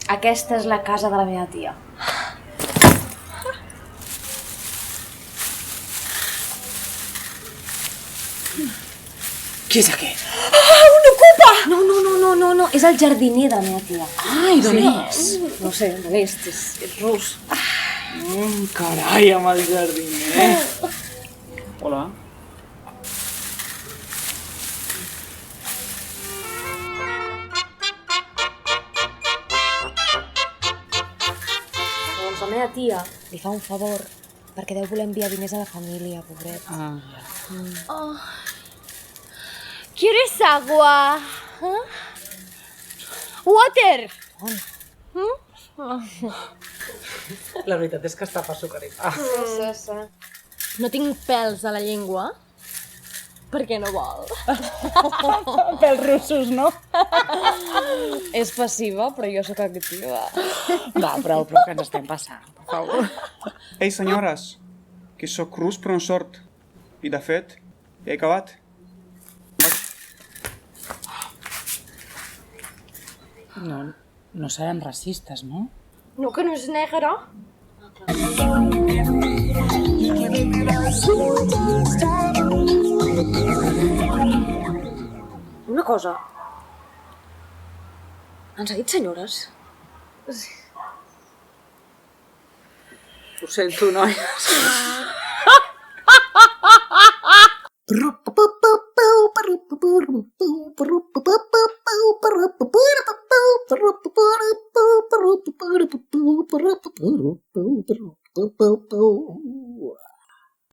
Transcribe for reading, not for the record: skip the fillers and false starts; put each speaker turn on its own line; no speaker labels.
Aquesta és la casa de la meva tia.
Qui és aquest?
Ah, un ocupa! No, és el jardiner de la meva tia.
Ai, d'on és?
No sé, d'on és rus.
Carai, amb el jardiner. Hola.
Doncs la meva tia li fa un favor perquè deu voler enviar diners a la família, pobret.
¿Quieres agua? Water.
La veritat és que està per sucaritar.
No tinc pèls a la llengua perquè no vol.
Pels russos, no?
És passiva, però jo sóc activa.
Va, prou, que ens estem passant, per favor.
Ei, senyores, que sóc rus però no sort. I de fet, ja he acabat.
No seran racistes, no?
No, que no és negre.
Una cosa. Ens ha dit senyores?
Ho sento, noies.